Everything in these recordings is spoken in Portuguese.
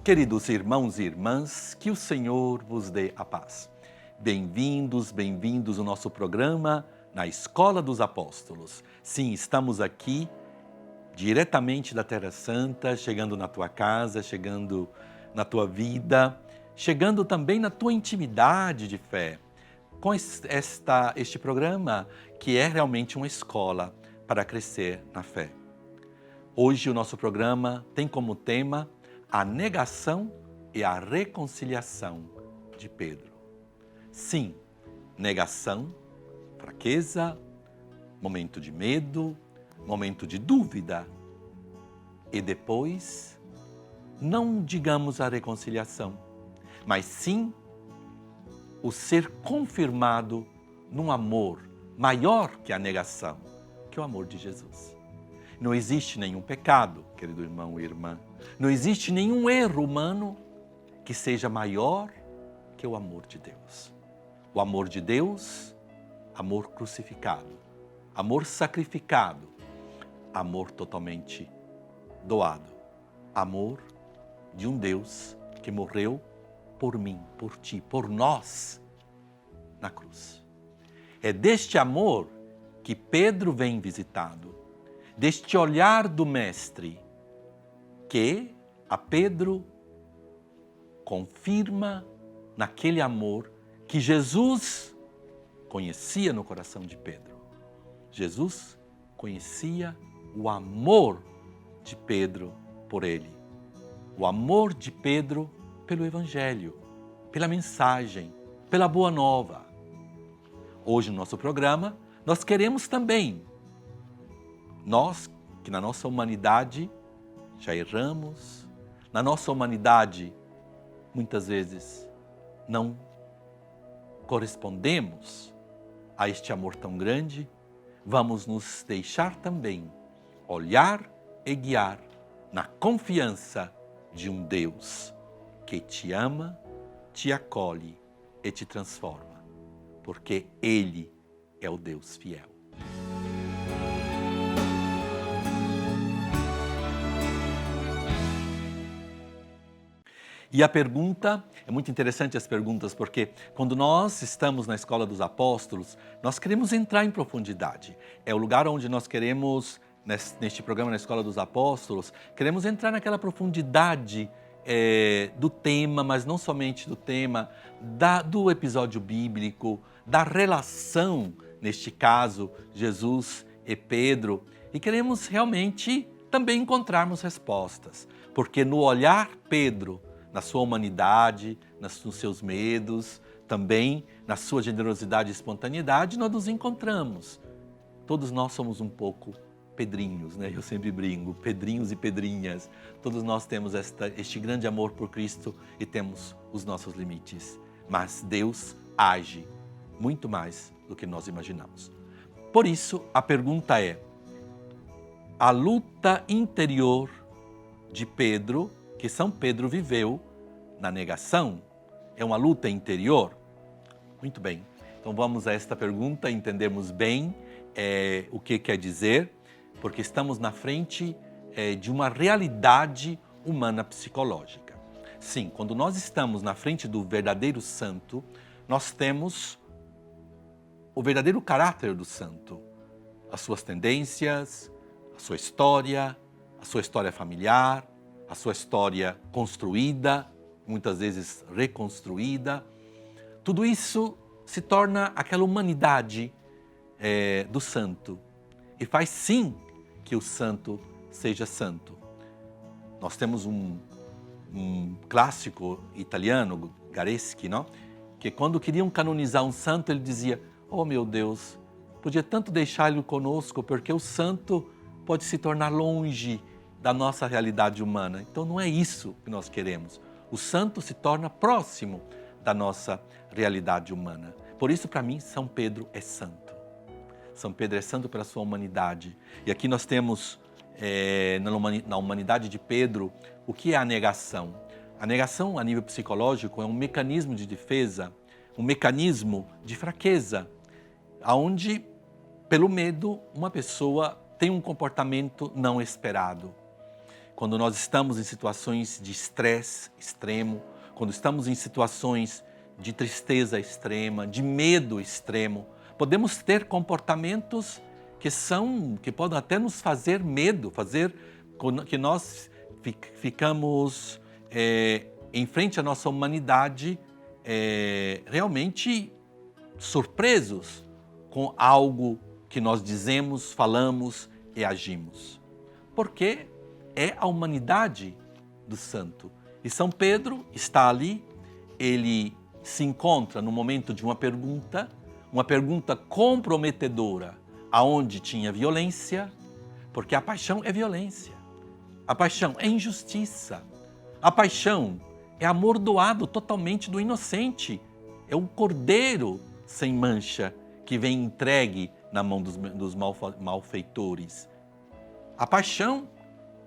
Queridos irmãos e irmãs, que o Senhor vos dê a paz. Bem-vindos, bem-vindos ao nosso programa na Escola dos Apóstolos. Sim, estamos aqui diretamente da Terra Santa, chegando na tua casa, chegando na tua vida, chegando também na tua intimidade de fé, com este programa que é realmente uma escola para crescer na fé. Hoje o nosso programa tem como tema a negação e a reconciliação de Pedro. Sim, negação, fraqueza, momento de medo, momento de dúvida. E depois, não digamos a reconciliação, mas sim o ser confirmado num amor maior que a negação, que é o amor de Jesus. Não existe nenhum pecado, querido irmão e irmã. Não existe nenhum erro humano que seja maior que o amor de Deus. O amor de Deus, amor crucificado, amor sacrificado, amor totalmente doado. Amor de um Deus que morreu por mim, por ti, por nós na cruz. É deste amor que Pedro vem visitado, deste olhar do Mestre, que a Pedro confirma naquele amor que Jesus conhecia no coração de Pedro. Jesus conhecia o amor de Pedro por ele, o amor de Pedro pelo Evangelho, pela mensagem, pela Boa Nova. Hoje no nosso programa, nós queremos também, nós que na nossa humanidade já erramos, na nossa humanidade muitas vezes não correspondemos a este amor tão grande, vamos nos deixar também olhar e guiar na confiança de um Deus que te ama, te acolhe e te transforma, porque Ele é o Deus fiel. E a pergunta, é muito interessante as perguntas, porque quando nós estamos na Escola dos Apóstolos, nós queremos entrar em profundidade. É o lugar onde nós queremos, neste programa na Escola dos Apóstolos, queremos entrar naquela profundidade do tema, mas não somente do tema, do episódio bíblico, da relação, neste caso, Jesus e Pedro. E queremos realmente também encontrarmos respostas, porque no olhar Pedro, na sua humanidade, nos seus medos, também na sua generosidade e espontaneidade, nós nos encontramos. Todos nós somos um pouco pedrinhos, né? Eu sempre brinco, pedrinhos e pedrinhas. Todos nós temos este grande amor por Cristo e temos os nossos limites. Mas Deus age muito mais do que nós imaginamos. Por isso, a pergunta é, a luta interior de Pedro, que São Pedro viveu na negação, é uma luta interior? Muito bem, então vamos a esta pergunta, entendemos bem o que quer dizer, porque estamos na frente de uma realidade humana psicológica. Sim, quando nós estamos na frente do verdadeiro santo, nós temos o verdadeiro caráter do santo, as suas tendências, a sua história familiar, a sua história construída, muitas vezes reconstruída. Tudo isso se torna aquela humanidade do santo e faz sim que o santo seja santo. Nós temos um clássico italiano, Gareschi, não? Que quando queriam canonizar um santo, ele dizia, oh meu Deus, podia tanto deixá-lo conosco, porque o santo pode se tornar longe da nossa realidade humana. Então não é isso que nós queremos. O santo se torna próximo da nossa realidade humana. Por isso, para mim, São Pedro é santo. São Pedro é santo pela sua humanidade. E aqui nós temos, na humanidade de Pedro, o que é a negação? A negação, a nível psicológico, é um mecanismo de defesa, um mecanismo de fraqueza, onde, pelo medo, uma pessoa tem um comportamento não esperado. quando nós estamos em situações de estresse extremo, quando estamos em situações de tristeza extrema, de medo extremo, podemos ter comportamentos que podem até nos fazer medo, fazer com que nós ficamos em frente à nossa humanidade realmente surpresos com algo que nós dizemos, falamos e agimos. Porque é a humanidade do santo. E São Pedro está ali, ele se encontra no momento de uma pergunta comprometedora, aonde tinha violência, porque a paixão é violência, a paixão é injustiça, a paixão é amor doado totalmente do inocente, é o cordeiro sem mancha que vem entregue na mão dos malfeitores. A paixão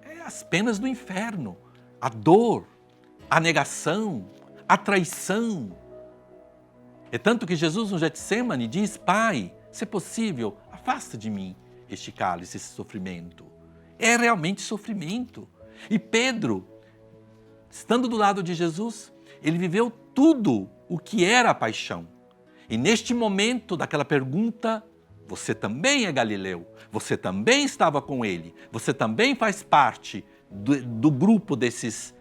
é as penas do inferno, a dor, a negação, a traição. É tanto que Jesus no Getsêmani diz: Pai, se é possível, afasta de mim este cálice, esse sofrimento. É realmente sofrimento. E Pedro, estando do lado de Jesus, ele viveu tudo o que era a paixão. E neste momento daquela pergunta, você também é Galileu, você também estava com ele, você também faz parte do grupo desses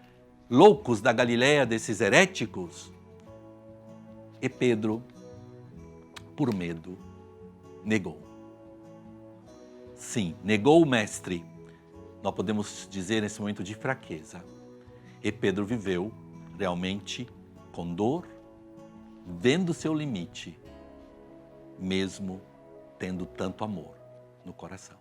loucos da Galileia, desses heréticos. E Pedro, por medo, negou. Sim, negou o mestre. Nós podemos dizer nesse momento de fraqueza. E Pedro viveu realmente com dor, vendo seu limite, mesmo tendo tanto amor no coração.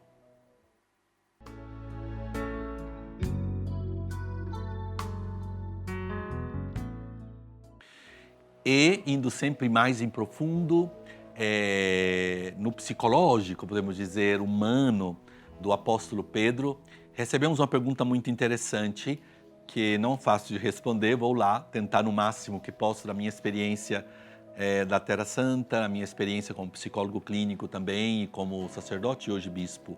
E indo sempre mais em profundo, no psicológico, podemos dizer, humano do apóstolo Pedro, recebemos uma pergunta muito interessante, que não é fácil de responder. Vou lá tentar no máximo que posso da minha experiência da Terra Santa, a minha experiência como psicólogo clínico também e como sacerdote e hoje bispo.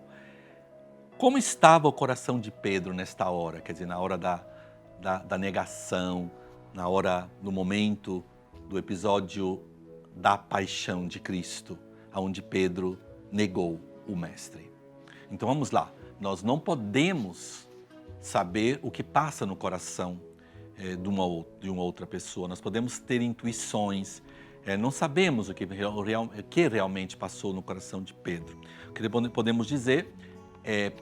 Como estava o coração de Pedro nesta hora? Quer dizer, na hora da negação, no momento do episódio da paixão de Cristo, onde Pedro negou o Mestre. Então vamos lá, nós não podemos saber o que passa no coração de uma outra pessoa, nós podemos ter intuições, não sabemos o que realmente passou no coração de Pedro. O que podemos dizer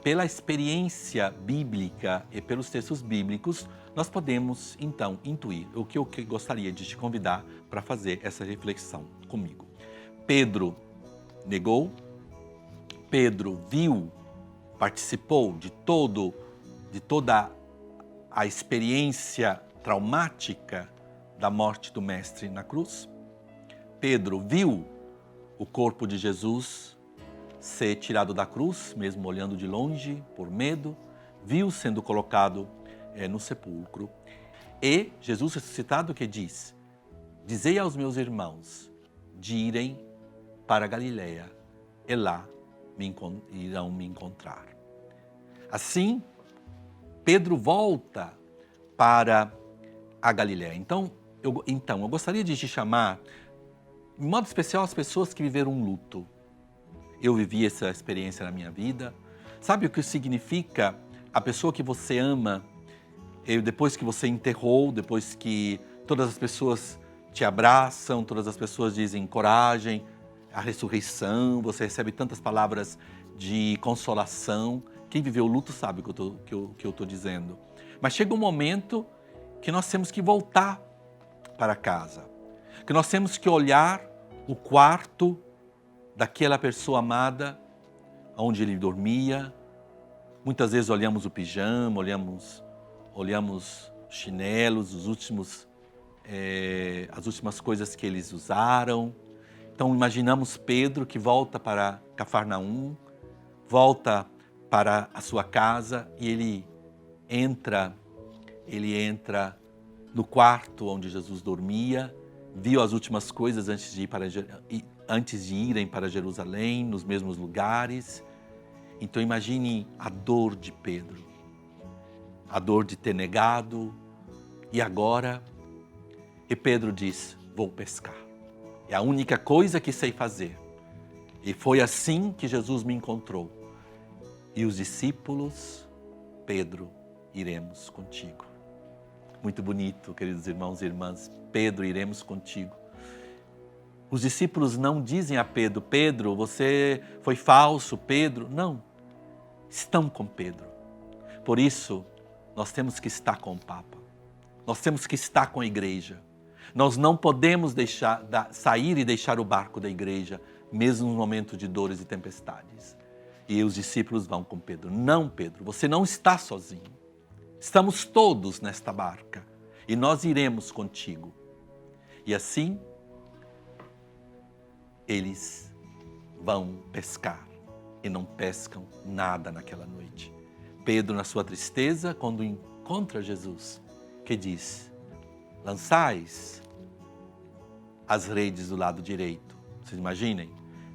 pela experiência bíblica e pelos textos bíblicos, nós podemos, então, intuir o que eu gostaria de te convidar para fazer essa reflexão comigo. Pedro negou, Pedro viu, participou de toda a experiência traumática da morte do Mestre na cruz. Pedro viu o corpo de Jesus ser tirado da cruz, mesmo olhando de longe, por medo, viu sendo colocado no sepulcro. E Jesus ressuscitado que diz: dizei aos meus irmãos de irem para Galileia, e lá irão me encontrar. Assim, Pedro volta para a Galileia. Então, eu gostaria de te chamar, em modo especial, as pessoas que viveram um luto. Eu vivi essa experiência na minha vida. Sabe o que significa a pessoa que você ama, depois que você enterrou, depois que todas as pessoas te abraçam, todas as pessoas dizem coragem, a ressurreição, você recebe tantas palavras de consolação. Quem viveu o luto sabe o que eu estou dizendo. Mas chega um momento que nós temos que voltar para casa, que nós temos que olhar o quarto daquela pessoa amada, onde ele dormia. Muitas vezes olhamos o pijama, olhamos chinelos, as últimas coisas que eles usaram. Então imaginamos Pedro que volta para Cafarnaum, volta para a sua casa e ele entra no quarto onde Jesus dormia, viu as últimas coisas antes de irem para Jerusalém, nos mesmos lugares. Então imagine a dor de Pedro. a dor de ter negado. E agora? E Pedro diz, vou pescar. É a única coisa que sei fazer. E foi assim que Jesus me encontrou. E os discípulos, Pedro, iremos contigo. Muito bonito, queridos irmãos e irmãs. Pedro, iremos contigo. Os discípulos não dizem a Pedro, Pedro, você foi falso, Pedro. Não, estão com Pedro. Por isso, nós temos que estar com o Papa. Nós temos que estar com a igreja. Nós não podemos sair e deixar o barco da igreja, mesmo no momento de dores e tempestades. E os discípulos vão com Pedro. Não, Pedro, você não está sozinho. Estamos todos nesta barca e nós iremos contigo. E assim, eles vão pescar e não pescam nada naquela noite. Pedro, na sua tristeza, quando encontra Jesus, que diz, lançais as redes do lado direito. Vocês imaginem,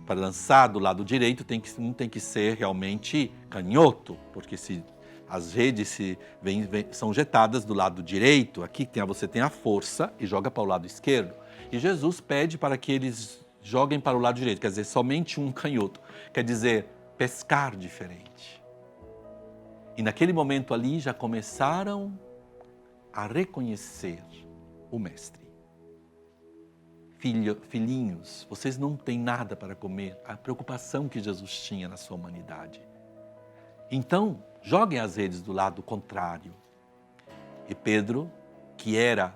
para lançar do lado direito não tem que ser realmente canhoto, porque se as redes são jetadas do lado direito, aqui você tem a força e joga para o lado esquerdo. E Jesus pede para que eles joguem para o lado direito, quer dizer, somente um canhoto. Quer dizer, pescar diferente. E naquele momento ali já começaram a reconhecer o Mestre. Filhinhos, vocês não têm nada para comer. A preocupação que Jesus tinha na sua humanidade. Então, joguem as redes do lado contrário. E Pedro, que era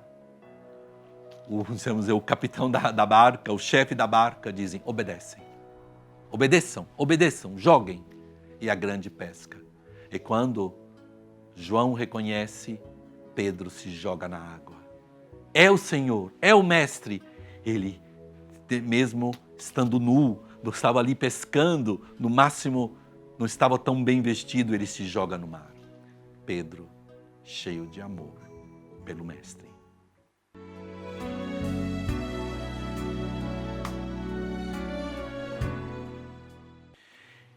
o capitão da barca, o chefe da barca, dizem, obedeçam, joguem. E a grande pesca. E quando João reconhece, Pedro se joga na água. É o Senhor, é o Mestre. Ele, mesmo estando nu, estava ali pescando, no máximo não estava tão bem vestido, ele se joga no mar. Pedro, cheio de amor pelo Mestre.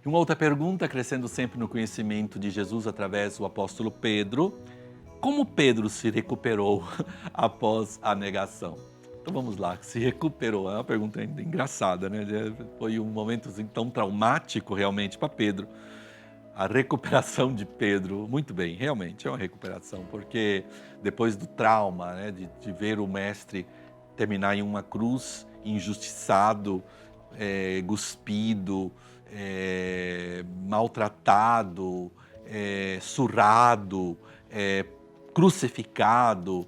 Uma outra pergunta, crescendo sempre no conhecimento de Jesus através do apóstolo Pedro. Como Pedro se recuperou após a negação? Então vamos lá, se recuperou. É uma pergunta ainda engraçada, né? Foi um momento assim, tão traumático realmente para Pedro. A recuperação de Pedro, muito bem, realmente é uma recuperação, porque depois do trauma, né, de ver o Mestre terminar em uma cruz, injustiçado, cuspido, maltratado, surrado, crucificado,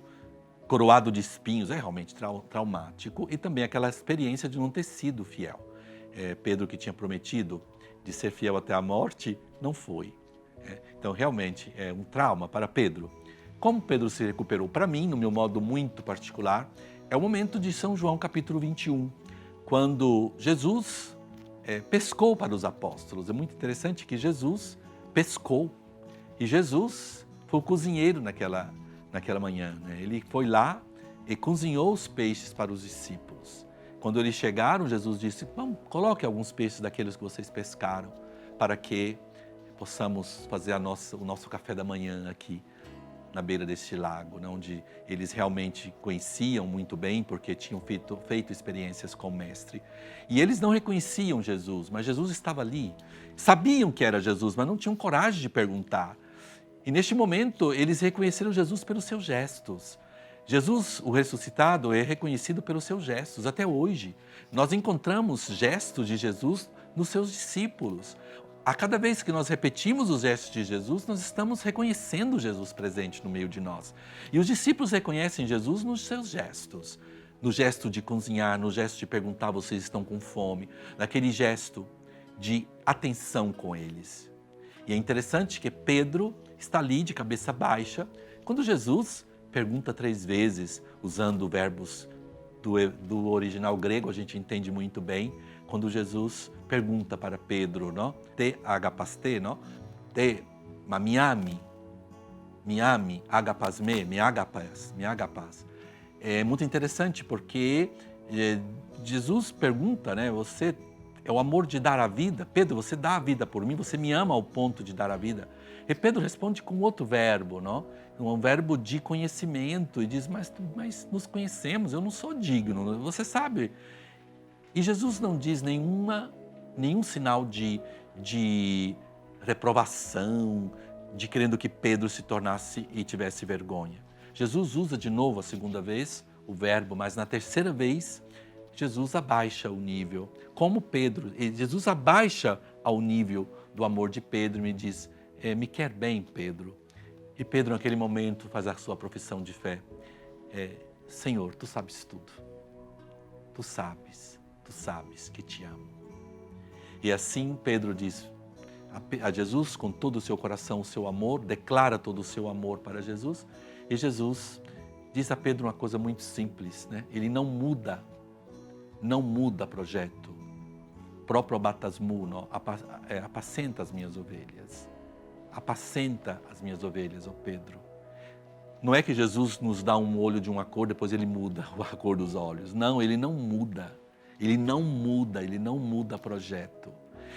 coroado de espinhos, é realmente traumático. E também aquela experiência de não ter sido fiel. Pedro, que tinha prometido de ser fiel até a morte, não foi. Então, realmente, é um trauma para Pedro. Como Pedro se recuperou? Para mim, no meu modo muito particular, é o momento de São João, capítulo 21, quando Jesus pescou para os apóstolos. É muito interessante que Jesus pescou. E Jesus foi o cozinheiro naquela manhã, né? Ele foi lá e cozinhou os peixes para os discípulos. Quando eles chegaram, Jesus disse, coloque alguns peixes daqueles que vocês pescaram, para que possamos fazer o nosso café da manhã aqui, na beira deste lago, né? Onde eles realmente conheciam muito bem, porque tinham feito experiências com o Mestre. E eles não reconheciam Jesus, mas Jesus estava ali. Sabiam que era Jesus, mas não tinham coragem de perguntar. E neste momento, eles reconheceram Jesus pelos seus gestos. Jesus, o ressuscitado, é reconhecido pelos seus gestos. Até hoje, nós encontramos gestos de Jesus nos seus discípulos. A cada vez que nós repetimos os gestos de Jesus, nós estamos reconhecendo Jesus presente no meio de nós. E os discípulos reconhecem Jesus nos seus gestos. No gesto de cozinhar, no gesto de perguntar, vocês estão com fome. Naquele gesto de atenção com eles. E é interessante que Pedro está ali de cabeça baixa, quando Jesus pergunta 3 vezes, usando verbos do original grego, a gente entende muito bem, quando Jesus pergunta para Pedro, não? Te agapaste, não? Te me ami, agapas me agapas. É muito interessante porque Jesus pergunta, né? Você é o amor de dar a vida. Pedro, você dá a vida por mim, você me ama ao ponto de dar a vida. E Pedro responde com outro verbo, não? Um verbo de conhecimento, e diz, mas nos conhecemos, eu não sou digno, você sabe. E Jesus não diz nenhum sinal de reprovação, de querendo que Pedro se tornasse e tivesse vergonha. Jesus usa de novo a segunda vez o verbo, mas na terceira vez, Jesus abaixa o nível. Como Pedro, Jesus abaixa ao nível do amor de Pedro e me diz, me quer bem, Pedro. E Pedro, naquele momento, faz a sua profissão de fé. Senhor, tu sabes tudo. Tu sabes que te amo. E assim Pedro diz a Jesus, com todo o seu coração, o seu amor, declara todo o seu amor para Jesus. E Jesus diz a Pedro uma coisa muito simples, né? Ele não muda projeto. Próprio batasmu, apacenta as minhas ovelhas. Apacenta as minhas ovelhas, ó Pedro. Não é que Jesus nos dá um olho de uma cor, depois ele muda a cor dos olhos. Não, ele não muda. Ele não muda projeto.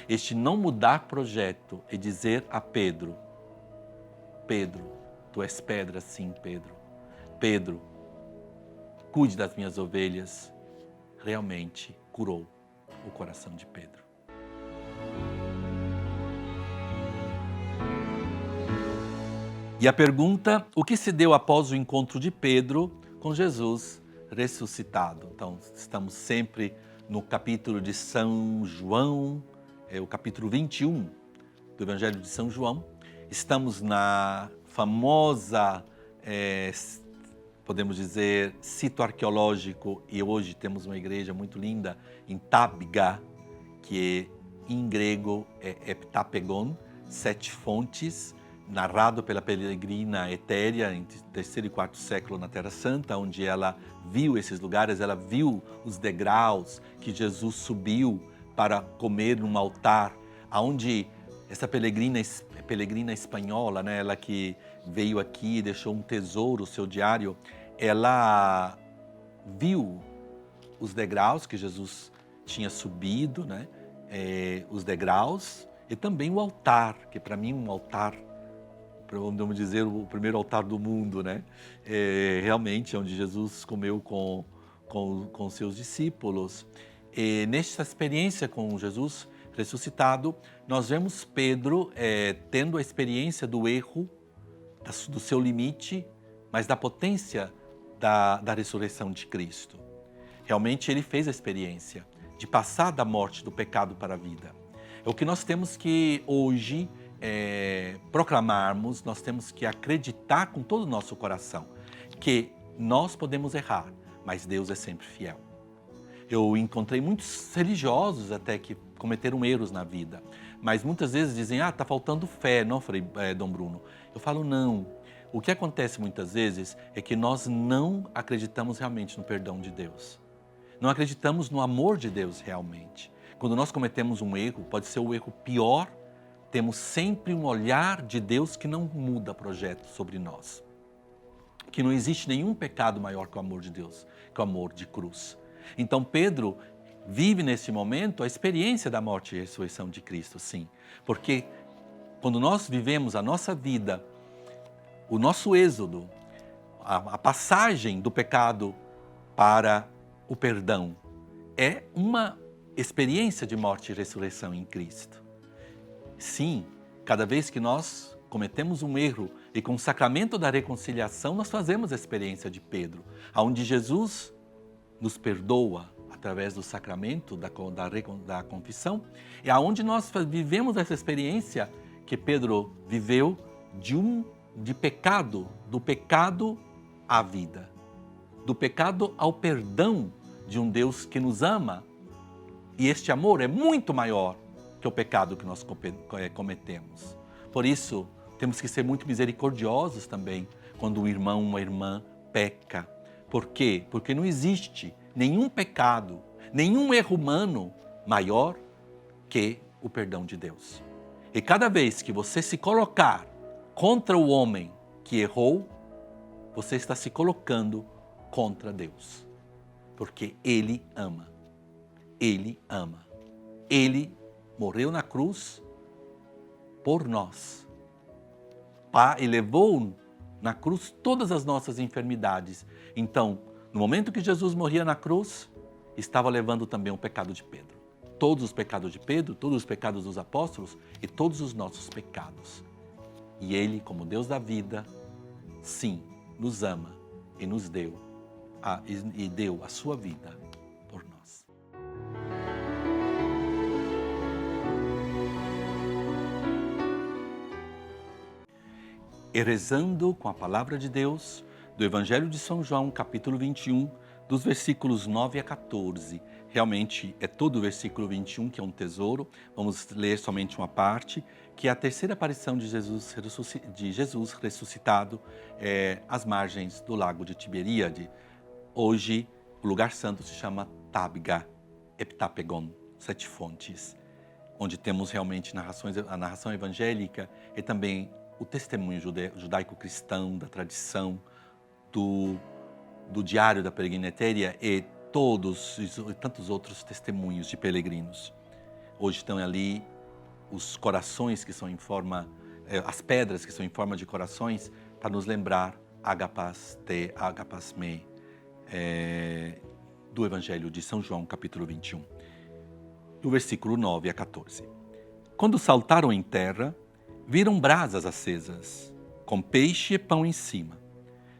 Este não mudar projeto é dizer a Pedro, Pedro, tu és pedra sim, Pedro. Pedro, cuide das minhas ovelhas. Realmente curou o coração de Pedro. E a pergunta, o que se deu após o encontro de Pedro com Jesus ressuscitado? Então, estamos sempre no capítulo de São João, o capítulo 21 do Evangelho de São João. Estamos na famosa, podemos dizer, sítio arqueológico, e hoje temos uma igreja muito linda em Tabga, que em grego é Heptapegon, 7 fontes, narrado pela peregrina Etéria, em 3º e 4º século na Terra Santa, onde ela viu esses lugares, ela viu os degraus que Jesus subiu para comer num altar, aonde essa peregrina espanhola, né, ela que veio aqui e deixou um tesouro, o seu diário, ela viu os degraus que Jesus tinha subido, né, os degraus, e também o altar, que para mim um altar, vamos dizer, o primeiro altar do mundo, né? Realmente, onde Jesus comeu com seus discípulos. E nesta experiência com Jesus ressuscitado, nós vemos Pedro tendo a experiência do erro, do seu limite, mas da potência da ressurreição de Cristo. Realmente ele fez a experiência de passar da morte do pecado para a vida. É o que nós temos que hoje proclamarmos, nós temos que acreditar com todo o nosso coração que nós podemos errar, mas Deus é sempre fiel. Eu encontrei muitos religiosos até que cometeram erros na vida, mas muitas vezes dizem, está faltando fé, não, Frei Dom Bruno? Eu falo, não. O que acontece muitas vezes é que nós não acreditamos realmente no perdão de Deus. Não acreditamos no amor de Deus realmente. Quando nós cometemos um erro, pode ser o erro pior, temos sempre um olhar de Deus que não muda projeto sobre nós. Que não existe nenhum pecado maior que o amor de Deus, que o amor de cruz. Então Pedro vive nesse momento a experiência da morte e ressurreição de Cristo, sim. Porque quando nós vivemos a nossa vida, o nosso êxodo, a passagem do pecado para o perdão, é uma experiência de morte e ressurreição em Cristo. Sim, cada vez que nós cometemos um erro e com o sacramento da reconciliação nós fazemos a experiência de Pedro, onde Jesus nos perdoa através do sacramento da confissão, e aonde nós vivemos essa experiência que Pedro viveu de pecado, do pecado à vida, do pecado ao perdão de um Deus que nos ama, e este amor é muito maior que o pecado que nós cometemos. Por isso, temos que ser muito misericordiosos também quando um irmão, uma irmã peca. Por quê? Porque não existe nenhum pecado, nenhum erro humano maior que o perdão de Deus. E cada vez que você se colocar contra o homem que errou, você está se colocando contra Deus. Porque Ele ama. Ele ama. Ele morreu na cruz por nós. E levou na cruz todas as nossas enfermidades. Então, no momento que Jesus morria na cruz, estava levando também o pecado de Pedro. Todos os pecados de Pedro, todos os pecados dos apóstolos e todos os nossos pecados. E Ele, como Deus da vida, sim, nos ama e nos deu a sua vida por nós. E rezando com a palavra de Deus, do Evangelho de São João, capítulo 21, dos versículos 9 a 14. Realmente é todo o versículo 21 que é um tesouro. Vamos ler somente uma parte, que é a terceira aparição de Jesus ressuscitado às margens do lago de Tiberíade. Hoje, o lugar santo se chama Tabga, Heptapegon, 7 fontes, onde temos realmente a narração evangélica e também o testemunho judaico-cristão, da tradição, do diário da Peregrina Etérea e tantos outros testemunhos de peregrinos. Hoje estão ali os corações que são em forma, as pedras que são em forma de corações, para nos lembrar agapas te, agapas me, do Evangelho de São João, capítulo 21, do versículo 9 a 14. Quando saltaram em terra, viram brasas acesas, com peixe e pão em cima.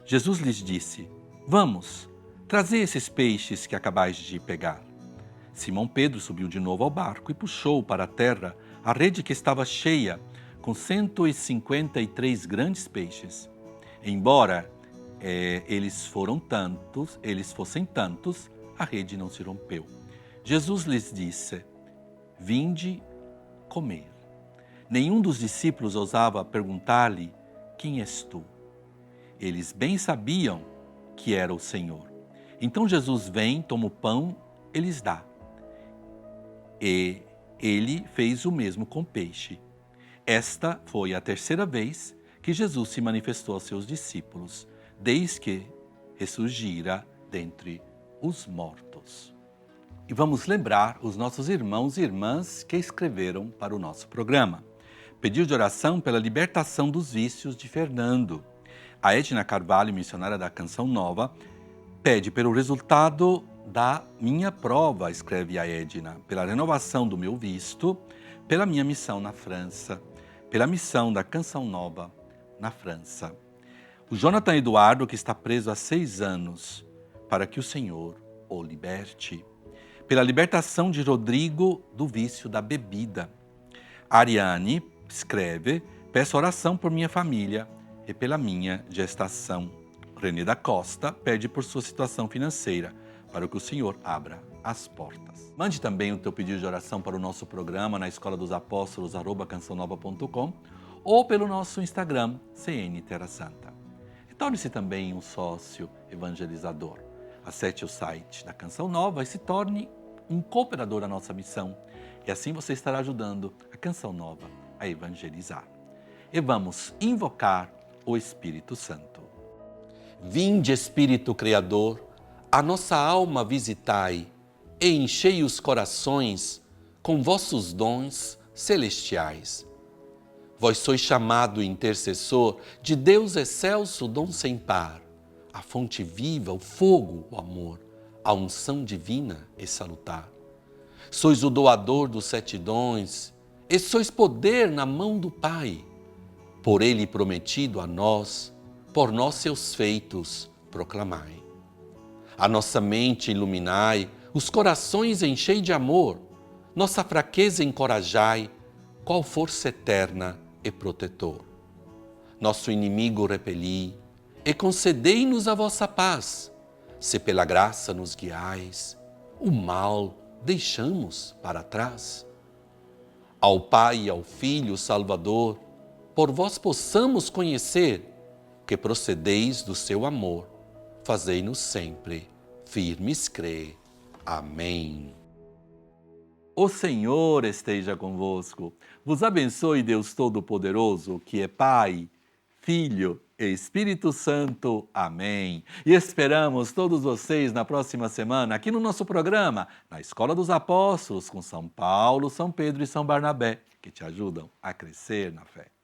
Jesus lhes disse: vamos, trazei esses peixes que acabais de pegar. Simão Pedro subiu de novo ao barco e puxou para a terra a rede que estava cheia, com 153 grandes peixes. Embora eles fossem tantos, a rede não se rompeu. Jesus lhes disse: vinde comer. Nenhum dos discípulos ousava perguntar-lhe: quem és tu? Eles bem sabiam que era o Senhor. Então Jesus vem, toma o pão e lhes dá. E ele fez o mesmo com peixe. Esta foi a terceira vez que Jesus se manifestou aos seus discípulos, desde que ressurgira dentre os mortos. E vamos lembrar os nossos irmãos e irmãs que escreveram para o nosso programa. Pediu de oração pela libertação dos vícios de Fernando. A Edna Carvalho, missionária da Canção Nova, pede pelo resultado da minha prova, escreve a Edna, pela renovação do meu visto, pela minha missão na França, pela missão da Canção Nova na França. O Jonathan Eduardo, que está preso há 6 anos, para que o Senhor o liberte. Pela libertação de Rodrigo do vício da bebida. A Ariane escreve: peço oração por minha família e pela minha gestação. René da Costa pede por sua situação financeira, para que o Senhor abra as portas. Mande também o teu pedido de oração para o nosso programa na Escola dos Apóstolos, @cançãonova.com, ou pelo nosso Instagram, CN Terra Santa. E torne-se também um sócio evangelizador. Acesse o site da Canção Nova e se torne um cooperador da nossa missão. E assim você estará ajudando a Canção Nova a evangelizar. E vamos invocar o Espírito Santo. Vinde, Espírito Criador, a nossa alma visitai e enchei os corações com vossos dons celestiais. Vós sois chamado intercessor de Deus excelso, dom sem par, a fonte viva, o fogo, o amor, a unção divina e salutar. Sois o doador dos 7 dons e sois poder na mão do Pai. Por ele prometido a nós, por nós seus feitos proclamai. A nossa mente iluminai, os corações enchei de amor, nossa fraqueza encorajai, qual força eterna e protetor. Nosso inimigo repeli, e concedei-nos a vossa paz, se pela graça nos guiais, o mal deixamos para trás. Ao Pai e ao Filho Salvador, por vós possamos conhecer que procedeis do seu amor, fazei-nos sempre firmes crer. Amém. O Senhor esteja convosco. Vos abençoe Deus Todo-Poderoso, que é Pai, Filho Espírito Santo. Amém. E esperamos todos vocês na próxima semana aqui no nosso programa, na Escola dos Apóstolos, com São Paulo, São Pedro e São Barnabé, que te ajudam a crescer na fé.